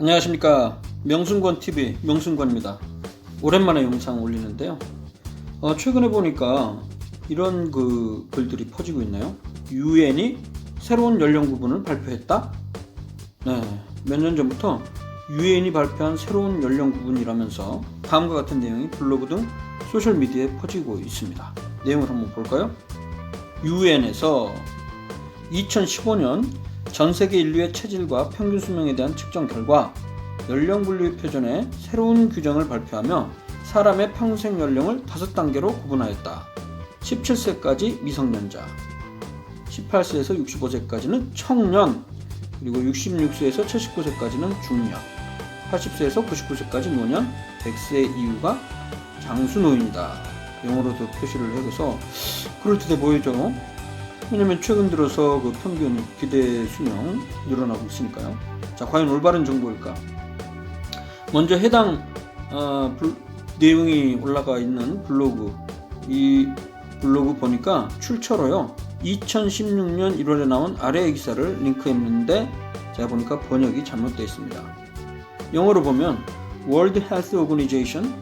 안녕하십니까. 명순권TV 명순권입니다. 오랜만에 영상 올리는데요. 최근에 보니까 이런 글들이 퍼지고 있네요. 유엔이 새로운 연령 구분을 발표했다? 네, 몇 년 전부터 유엔이 발표한 새로운 연령 구분이라면서 다음과 같은 내용이 블로그 등 소셜미디어에 퍼지고 있습니다. 내용을 한번 볼까요? 유엔에서 2015년 전세계 인류의 체질과 평균 수명에 대한 측정 결과 연령 분류 표준의 새로운 규정을 발표하며 사람의 평생 연령을 5단계로 구분하였다. 17세까지 미성년자, 18세에서 65세까지는 청년, 그리고 66세에서 79세까지는 중년, 80세에서 99세까지 노년, 100세 이후가 장수노인이다. 영어로도 표시를 해서 그럴듯해 보이죠? 왜냐면 최근 들어서 평균 기대 수명 늘어나고 있으니까요. 자, 과연 올바른 정보일까? 먼저 해당 내용이 올라가 있는 블로그, 이 블로그 보니까 출처로요 2016년 1월에 나온 아래의 기사를 링크했는데 제가 보니까 번역이 잘못되어 있습니다. 영어로 보면 World Health Organization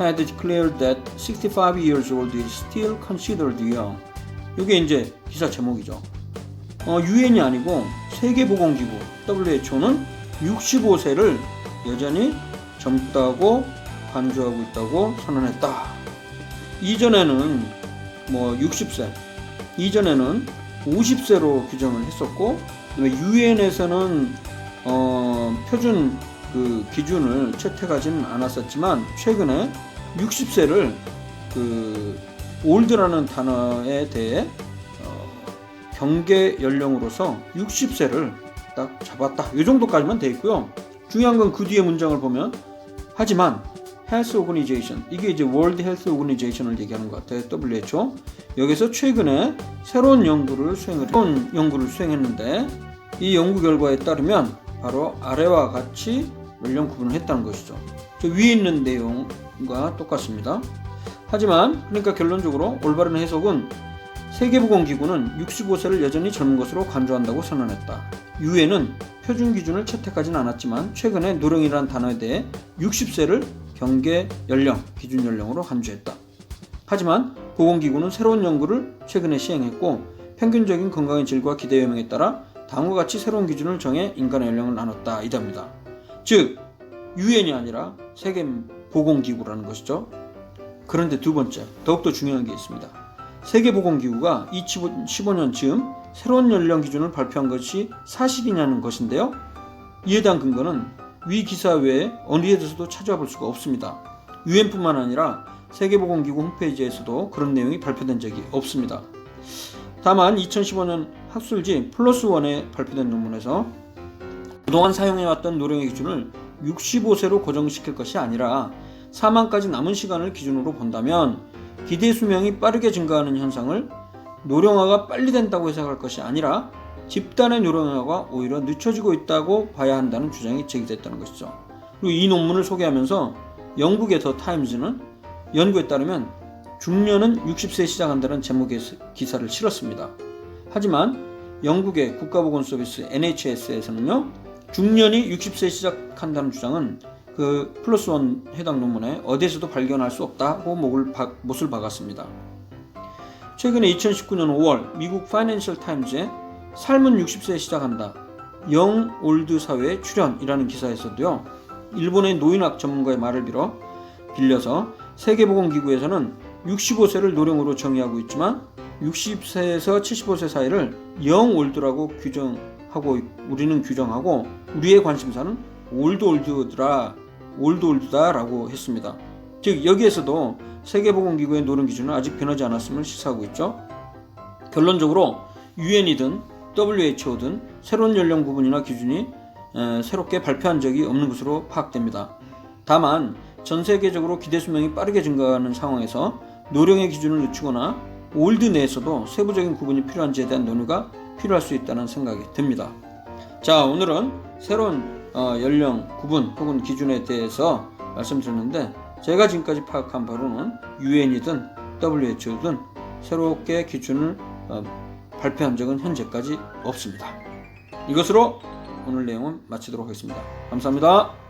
had declared that 65 years old is still considered young. 이게 이제 기사 제목이죠. 유엔이 아니고 세계보건기구 WHO는 65세를 여전히 젊다고 간주하고 있다고 선언했다. 이전에는 60세, 이전에는 50세로 규정을 했었고, 유엔에서는 표준 기준을 채택하지는 않았었지만 최근에 60세를 올드라는 단어에 대해 경계 연령으로서 60세를 딱 잡았다. 이 정도까지만 돼 있고요. 중요한 건 그 뒤에 문장을 보면 하지만 Health Organization, 이게 이제 World Health Organization을 얘기하는 것 같아요. WHO. 여기서 최근에 새로운 연구를 수행했는데 이 연구 결과에 따르면 바로 아래와 같이 연령 구분을 했다는 것이죠. 저 위에 있는 내용과 똑같습니다. 하지만 그러니까 결론적으로 올바른 해석은 세계보건기구는 65세를 여전히 젊은 것으로 간주한다고 선언했다. 유엔은 표준 기준을 채택하진 않았지만 최근에 노령이라는 단어에 대해 60세를 경계 연령, 기준 연령으로 간주했다. 하지만 보건기구는 새로운 연구를 최근에 시행했고 평균적인 건강의 질과 기대 여명에 따라 다음과 같이 새로운 기준을 정해 인간의 연령을 나눴다. 이답니다. 즉 유엔이 아니라 세계보건기구라는 것이죠. 그런데 두 번째, 더욱더 중요한 게 있습니다. 세계보건기구가 2015년쯤 새로운 연령 기준을 발표한 것이 사실이냐는 것인데요. 이에 대한 근거는 위 기사 외에 어디에서도 찾아볼 수가 없습니다. 유엔뿐만 아니라 세계보건기구 홈페이지에서도 그런 내용이 발표된 적이 없습니다. 다만 2015년 학술지 플러스1에 발표된 논문에서 그동안 사용해왔던 노령의 기준을 65세로 고정시킬 것이 아니라 사망까지 남은 시간을 기준으로 본다면 기대 수명이 빠르게 증가하는 현상을 노령화가 빨리 된다고 해석할 것이 아니라 집단의 노령화가 오히려 늦춰지고 있다고 봐야 한다는 주장이 제기됐다는 것이죠. 그리고 이 논문을 소개하면서 영국의 더 타임즈는 연구에 따르면 중년은 60세에 시작한다는 제목의 기사를 실었습니다. 하지만 영국의 국가보건서비스 NHS에서는요 중년이 60세에 시작한다는 주장은 플러스1 해당 논문에 어디에서도 발견할 수 없다고 못을 박았습니다. 최근에 2019년 5월 미국 파이낸셜 타임즈에 삶은 60세에 시작한다. 영 올드 사회의 출현이라는 기사에서도요. 일본의 노인학 전문가의 말을 빌려서 세계보건기구에서는 65세를 노령으로 정의하고 있지만 60세에서 75세 사이를 영 올드라고 규정하고 우리는 규정하고 우리의 관심사는 올드다라고 했습니다. 즉 여기에서도 세계보건기구의 노령 기준은 아직 변하지 않았음을 시사하고 있죠. 결론적으로 유엔이든 WHO든 새로운 연령 구분이나 기준이 새롭게 발표한 적이 없는 것으로 파악됩니다. 다만 전 세계적으로 기대 수명이 빠르게 증가하는 상황에서 노령의 기준을 늦추거나 올드 내에서도 세부적인 구분이 필요한지에 대한 논의가 필요할 수 있다는 생각이 듭니다. 자, 오늘은 새로운 연령 구분 혹은 기준에 대해서 말씀드렸는데 제가 지금까지 파악한 바로는 유엔이든 WHO든 새롭게 기준을 발표한 적은 현재까지 없습니다. 이것으로 오늘 내용은 마치도록 하겠습니다. 감사합니다.